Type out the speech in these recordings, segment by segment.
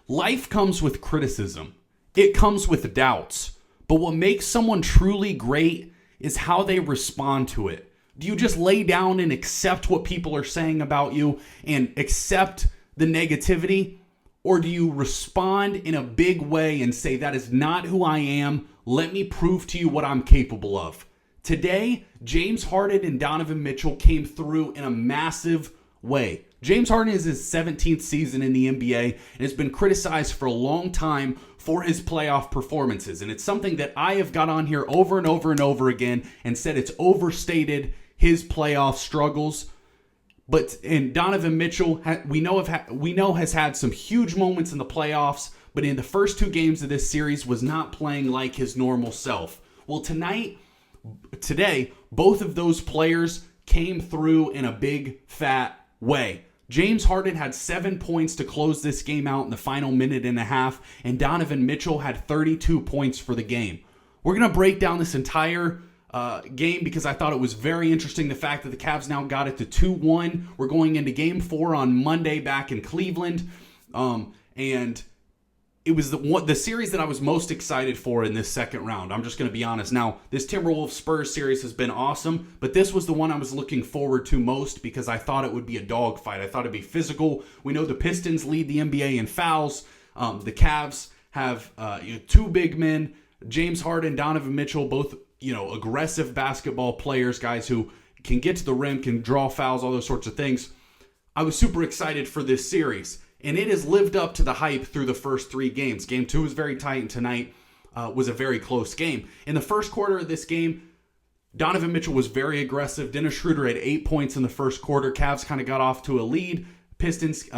Life comes with criticism. It comes with doubts. But what makes someone truly great is how they respond to it. Do you just lay down and accept what people are saying about you and accept the negativity? Or do you respond in a big way and say, that is not who I am. Let me prove to you what I'm capable of. Today, James Harden and Donovan Mitchell came through in a massive way. James Harden is his 17th season in the NBA and has been criticized for a long time for his playoff performances. And it's something that I have got on here over and over and over again and said it's overstated his playoff struggles. And Donovan Mitchell, we know has had some huge moments in the playoffs, but in the first two games of this series was not playing like his normal self. Well, today, both of those players came through in a big, fat way. James Harden had 7 points to close this game out in the final minute and a half, and Donovan Mitchell had 32 points for the game. We're going to break down this entire game because I thought it was very interesting, the fact that the Cavs now got it to 2-1. We're going into game 4 on Monday back in Cleveland, and it was the series that I was most excited for in this second round. I'm just going to be honest. Now, this Timberwolves-Spurs series has been awesome, but this was the one I was looking forward to most because I thought it would be a dogfight. I thought it'd be physical. We know the Pistons lead the NBA in fouls. The Cavs have two big men, James Harden, Donovan Mitchell, both aggressive basketball players, guys who can get to the rim, can draw fouls, all those sorts of things. I was super excited for this series. And it has lived up to the hype through the first 3 games. Game 2 was very tight, and tonight was a very close game. In the first quarter of this game, Donovan Mitchell was very aggressive. Dennis Schroeder had 8 points in the first quarter. Cavs kind of got off to a lead. Pistons,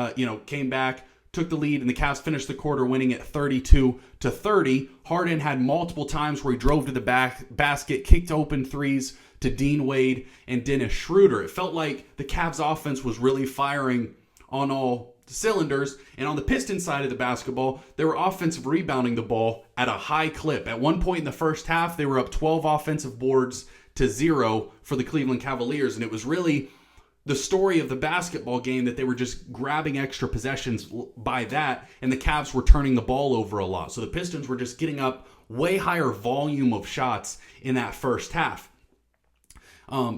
came back, took the lead, and the Cavs finished the quarter winning at 32-30. Harden had multiple times where he drove to the basket, kicked open threes to Dean Wade and Dennis Schroeder. It felt like the Cavs offense was really firing on all cylinders, and on the Pistons side of the basketball, they were offensive rebounding the ball at a high clip. At one point in the first half, they were up 12 offensive boards to 0 for the Cleveland Cavaliers, and it was really the story of the basketball game that they were just grabbing extra possessions by that, and the Cavs were turning the ball over a lot. So the Pistons were just getting up way higher volume of shots in that first half.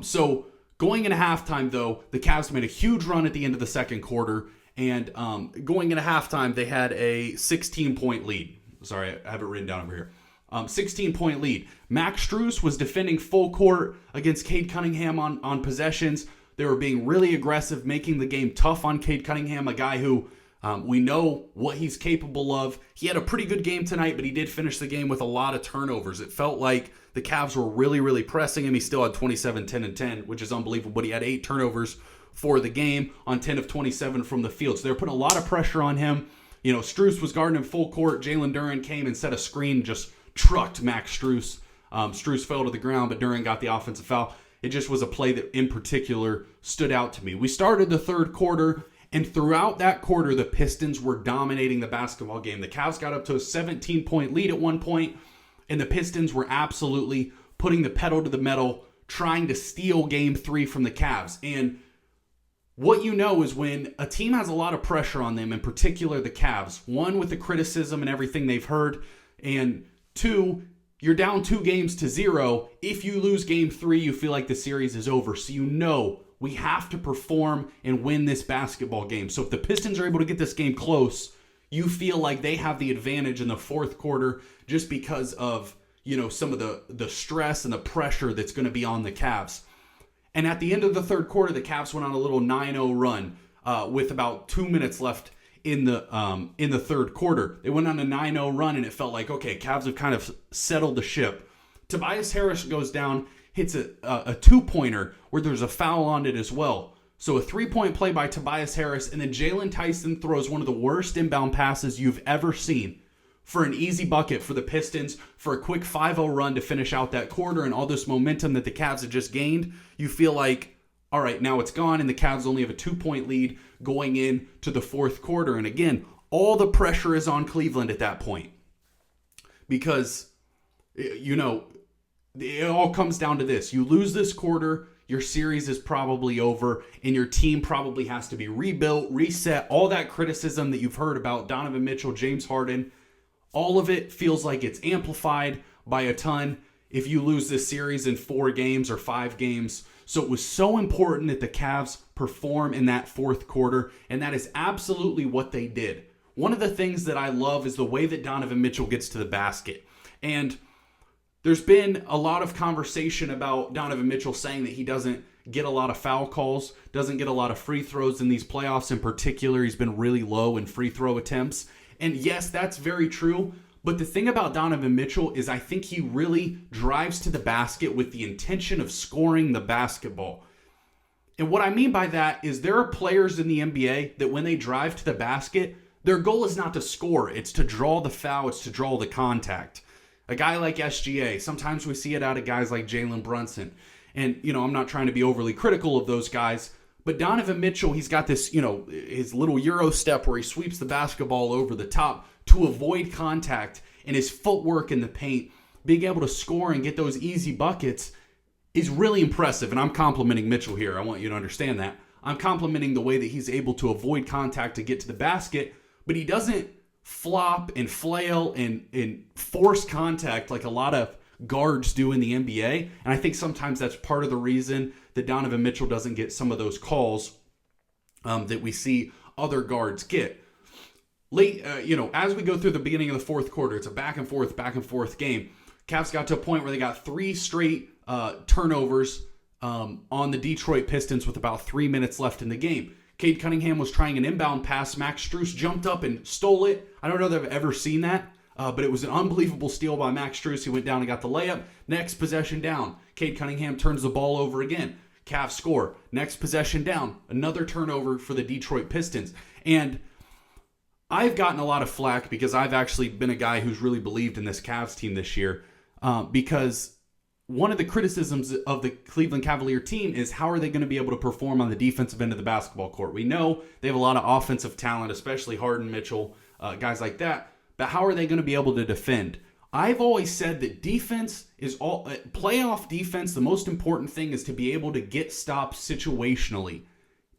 So going into halftime, though, the Cavs made a huge run at the end of the second quarter. And going into halftime, they had a 16-point lead. Sorry, I have it written down over here. 16-point lead. Max Strus was defending full court against Cade Cunningham on possessions. They were being really aggressive, making the game tough on Cade Cunningham, a guy who we know what he's capable of. He had a pretty good game tonight, but he did finish the game with a lot of turnovers. It felt like the Cavs were really, really pressing him. He still had 27, 10, and 10, which is unbelievable, but he had 8 turnovers for the game on 10 of 27 from the field. So they were putting a lot of pressure on him. Strus was guarding him full court. Jalen Duren came and set a screen, just trucked Max Strus. Strus fell to the ground, but Duren got the offensive foul. It just was a play that in particular stood out to me. We started the third quarter, and throughout that quarter, the Pistons were dominating the basketball game. The Cavs got up to a 17-point lead at one point, and the Pistons were absolutely putting the pedal to the metal, trying to steal game 3 from the Cavs. And what you know is when a team has a lot of pressure on them, in particular the Cavs, 1, with the criticism and everything they've heard, and 2, you're down 2-0. If you lose game 3, you feel like the series is over. So we have to perform and win this basketball game. So if the Pistons are able to get this game close, you feel like they have the advantage in the fourth quarter just because of, some of the stress and the pressure that's going to be on the Cavs. And at the end of the third quarter, the Cavs went on a little 9-0 run with about 2 minutes left in the third quarter. They went on a 9-0 run, and it felt like, okay, Cavs have kind of settled the ship. Tobias Harris goes down, hits a two-pointer where there's a foul on it as well. So a 3-point play by Tobias Harris, and then Jalen Tyson throws one of the worst inbound passes you've ever seen for an easy bucket for the Pistons for a quick 5-0 run to finish out that quarter, and all this momentum that the Cavs had just gained. You feel like, all right, now it's gone, and the Cavs only have a 2-point lead going into the fourth quarter. And again, all the pressure is on Cleveland at that point because, it all comes down to this. You lose this quarter, your series is probably over, and your team probably has to be rebuilt, reset, all that criticism that you've heard about Donovan Mitchell, James Harden, all of it feels like it's amplified by a ton if you lose this series in 4 games or 5 games. So it was so important that the Cavs perform in that fourth quarter, and that is absolutely what they did. One of the things that I love is the way that Donovan Mitchell gets to the basket. And there's been a lot of conversation about Donovan Mitchell saying that he doesn't get a lot of foul calls, doesn't get a lot of free throws in these playoffs in particular. He's been really low in free throw attempts. And yes, that's very true. But the thing about Donovan Mitchell is I think he really drives to the basket with the intention of scoring the basketball. And what I mean by that is there are players in the NBA that when they drive to the basket, their goal is not to score. It's to draw the foul. It's to draw the contact. A guy like SGA, sometimes we see it out of guys like Jalen Brunson. And, I'm not trying to be overly critical of those guys, but Donovan Mitchell, he's got this, his little Euro step where he sweeps the basketball over the top to avoid contact, and his footwork in the paint, being able to score and get those easy buckets is really impressive. And I'm complimenting Mitchell here. I want you to understand that. I'm complimenting the way that he's able to avoid contact to get to the basket, but he doesn't flop and flail and force contact like a lot of guards do in the NBA. And I think sometimes that's part of the reason that Donovan Mitchell doesn't get some of those calls that we see other guards get. Late, as we go through the beginning of the fourth quarter, it's a back and forth game. Cavs got to a point where they got 3 straight turnovers on the Detroit Pistons with about 3 minutes left in the game. Cade Cunningham was trying an inbound pass. Max Strus jumped up and stole it. I don't know that I've ever seen that, but it was an unbelievable steal by Max Strus. He went down and got the layup. Next possession down. Cade Cunningham turns the ball over again. Cavs score. Next possession down. Another turnover for the Detroit Pistons. And I've gotten a lot of flack because I've actually been a guy who's really believed in this Cavs team this year because one of the criticisms of the Cleveland Cavalier team is how are they going to be able to perform on the defensive end of the basketball court? We know they have a lot of offensive talent, especially Harden, Mitchell, guys like that, but how are they going to be able to defend? I've always said that defense is playoff defense. The most important thing is to be able to get stops situationally.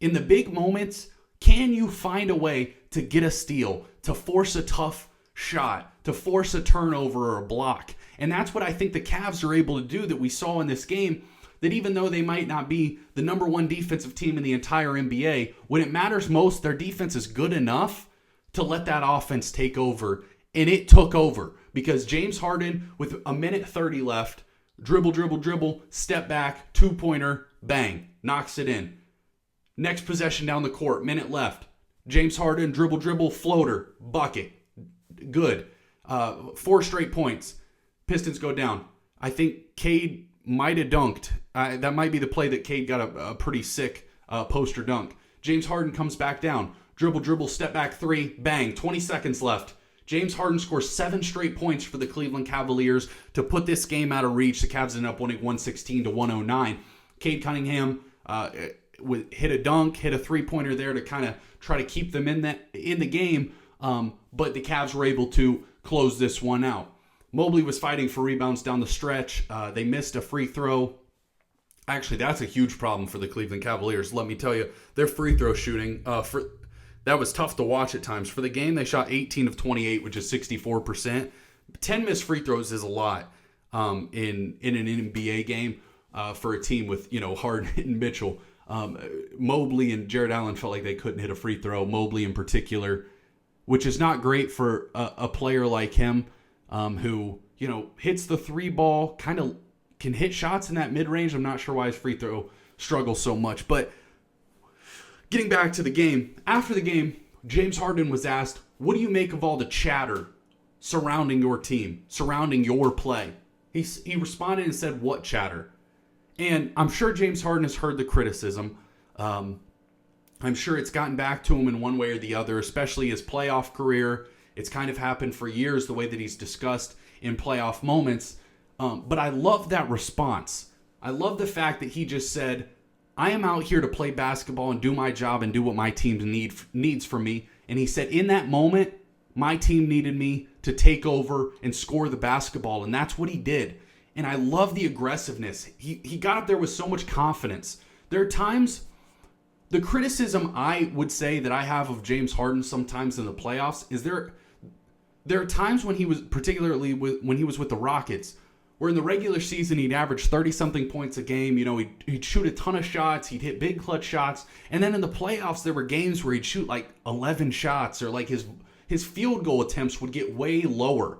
In the big moments, can you find a way to get a steal, to force a tough shot, to force a turnover or a block? And that's what I think the Cavs are able to do that we saw in this game, that even though they might not be the number 1 defensive team in the entire NBA, when it matters most, their defense is good enough to let that offense take over. And it took over because James Harden, with a minute 30 left, dribble, step back, 2-pointer, bang, knocks it in. Next possession down the court, minute left. James Harden, dribble, floater, bucket. Good. 4 straight points. Pistons go down. I think Cade might have dunked. That might be the play that Cade got a pretty sick poster dunk. James Harden comes back down. Dribble, step back 3, bang, 20 seconds left. James Harden scores 7 straight points for the Cleveland Cavaliers to put this game out of reach. The Cavs ended up winning 116-109. Cade Cunningham hit a dunk, hit a 3-pointer there to kind of try to keep them in the game, but the Cavs were able to close this one out. Mobley was fighting for rebounds down the stretch. They missed a free throw. Actually, that's a huge problem for the Cleveland Cavaliers. Let me tell you, their free throw shooting, that was tough to watch at times. For the game, they shot 18 of 28, which is 64%. 10 missed free throws is a lot in an NBA game for a team with Harden and Mitchell. Mobley and Jared Allen felt like they couldn't hit a free throw. Mobley in particular, which is not great for a player like him. Who, hits the 3 ball, kind of can hit shots in that mid-range. I'm not sure why his free throw struggles so much. But getting back to the game, after the game, James Harden was asked, what do you make of all the chatter surrounding your team, surrounding your play? He responded and said, what chatter? And I'm sure James Harden has heard the criticism. I'm sure it's gotten back to him in one way or the other, especially his playoff career. It's kind of happened for years, the way that he's discussed in playoff moments. But I love that response. I love the fact that he just said, I am out here to play basketball and do my job and do what my team needs from me. And he said, in that moment, my team needed me to take over and score the basketball. And that's what he did. and I love the aggressiveness. He got up there with so much confidence. There are times, the criticism I would say that I have of James Harden sometimes in the playoffs is there are times when he was, particularly when he was with the Rockets, where in the regular season he'd average 30-something points a game. You know, he'd shoot a ton of shots. He'd hit big clutch shots. And then in the playoffs, there were games where he'd shoot like 11 shots, or like his field goal attempts would get way lower.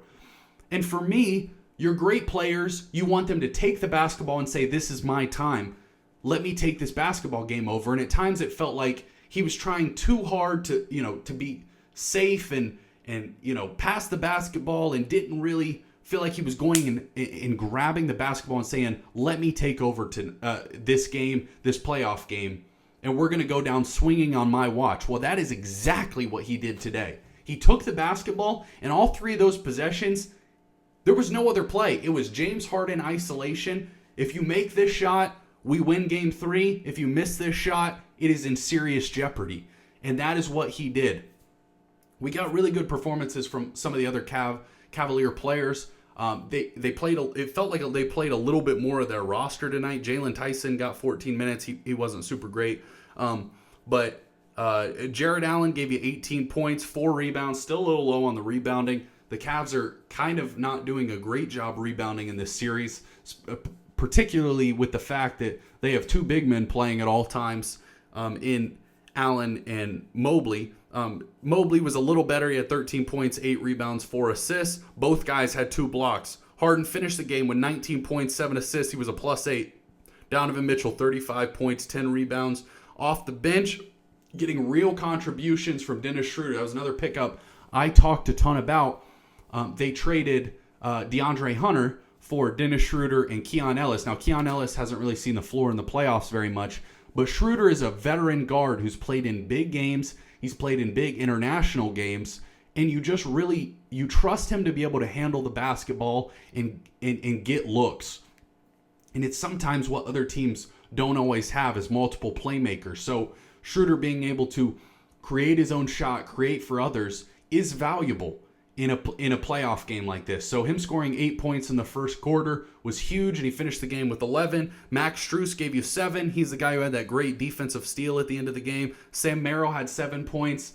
And for me, you're great players. You want them to take the basketball and say, this is my time. Let me take this basketball game over. And at times it felt like he was trying too hard to be safe and pass the basketball, and didn't really feel like he was going and grabbing the basketball and saying, let me take over to this game, this playoff game, and we're going to go down swinging on my watch. Well, that is exactly what he did today. He took the basketball, and all three of those possessions, there was no other play. It was James Harden isolation. If you make this shot, we win game 3. If you miss this shot, it is in serious jeopardy. And that is what he did. We got really good performances from some of the other Cavalier players. They played. It felt like they played a little bit more of their roster tonight. Jalen Tyson got 14 minutes. He wasn't super great. But Jared Allen gave you 18 points, 4 rebounds, still a little low on the rebounding. The Cavs are kind of not doing a great job rebounding in this series, particularly with the fact that they have 2 big men playing at all times in Allen and Mobley. Mobley was a little better. He had 13 points, 8 rebounds, 4 assists. Both guys had 2 blocks. Harden finished the game with 19 points, 7 assists. He was a +8. Donovan Mitchell, 35 points, 10 rebounds. Off the bench, getting real contributions from Dennis Schroeder. That was another pickup I talked a ton about. They traded DeAndre Hunter for Dennis Schroeder and Keon Ellis. Now, Keon Ellis hasn't really seen the floor in the playoffs very much, but Schroeder is a veteran guard who's played in big games. He's played in big international games, and you trust him to be able to handle the basketball and get looks. And it's sometimes what other teams don't always have, is multiple playmakers. So Schroeder being able to create his own shot, create for others, is valuable in a playoff game like this. So him scoring 8 points in the first quarter was huge, and he finished the game with 11. Max Strus gave you 7. He's the guy who had that great defensive steal at the end of the game. Sam Merrill had 7 points.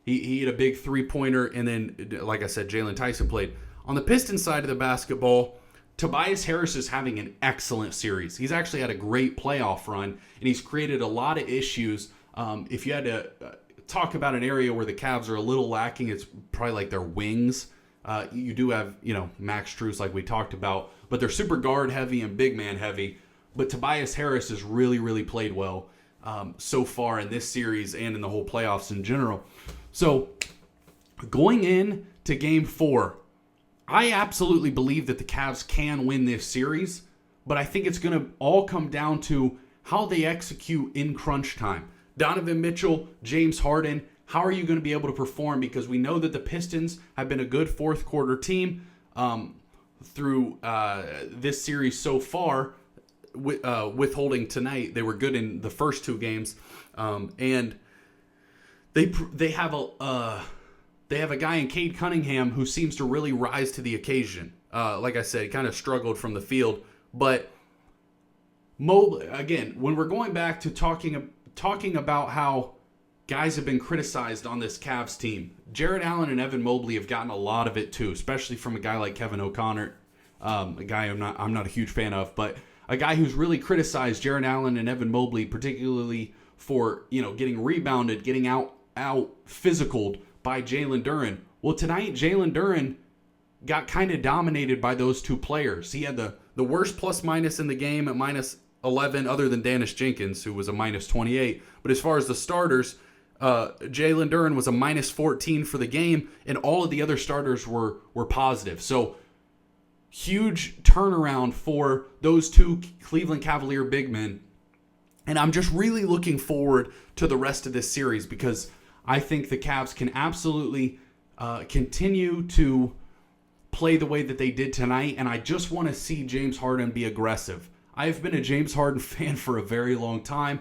He hit a big three-pointer, and then, like I said, Jalen Tyson played. On the Pistons side of the basketball, Tobias Harris is having an excellent series. He's actually had a great playoff run, and he's created a lot of issues. If you had to talk about an area where the Cavs are a little lacking, it's probably like their wings. You do have, Max Strus like we talked about, but they're super guard heavy and big man heavy. But Tobias Harris has really, really played well so far in this series and in the whole playoffs in general. So going in to game 4, I absolutely believe that the Cavs can win this series, but I think it's going to all come down to how they execute in crunch time. Donovan Mitchell, James Harden, how are you going to be able to perform? Because we know that the Pistons have been a good fourth quarter team through this series so far, withholding tonight. They were good in the first 2 games, and they have a guy in Cade Cunningham who seems to really rise to the occasion. Like I said, he kind of struggled from the field, but again, when we're going back to talking about how guys have been criticized on this Cavs team, Jared Allen and Evan Mobley have gotten a lot of it too, especially from a guy like Kevin O'Connor, a guy I'm not a huge fan of, but a guy who's really criticized Jared Allen and Evan Mobley, particularly for getting rebounded, getting out physicaled by Jalen Duren. Well, tonight Jalen Duren got kind of dominated by those 2 players. He had the worst plus-minus in the game at -11, other than Dennis Jenkins, who was a -28. But as far as the starters, Jalen Duren was a -14 for the game, and all of the other starters were positive. So huge turnaround for those 2 Cleveland Cavalier big men. And I'm just really looking forward to the rest of this series, because I think the Cavs can absolutely continue to play the way that they did tonight, and I just want to see James Harden be aggressive. I've been a James Harden fan for a very long time.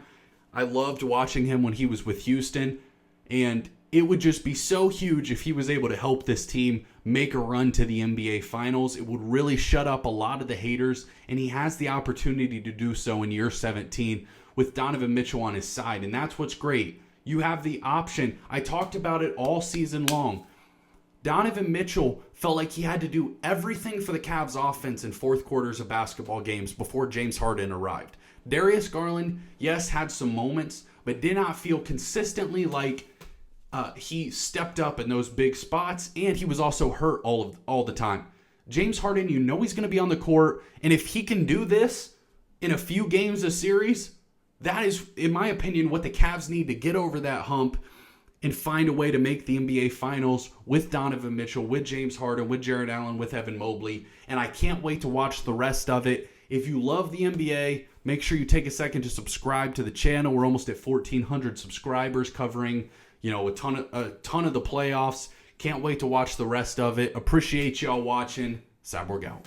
I loved watching him when he was with Houston, and It would just be so huge if he was able to help this team make a run to the NBA Finals. It would really shut up a lot of the haters, and he has the opportunity to do so in year 17 with Donovan Mitchell on his side, and that's what's great. You have the option. I talked about it all season long. Donovan Mitchell felt like he had to do everything for the Cavs offense in fourth quarters of basketball games before James Harden arrived. Darius Garland, yes, had some moments, but did not feel consistently like he stepped up in those big spots, and he was also hurt all the time. James Harden, you know he's going to be on the court, and if he can do this in a few games a series, that is, in my opinion, what the Cavs need to get over that hump and find a way to make the NBA Finals with Donovan Mitchell, with James Harden, with Jared Allen, with Evan Mobley. And I can't wait to watch the rest of it. If you love the NBA, make sure you take a second to subscribe to the channel. We're almost at 1,400 subscribers covering, a ton of the playoffs. Can't wait to watch the rest of it. Appreciate y'all watching. Cyborg out.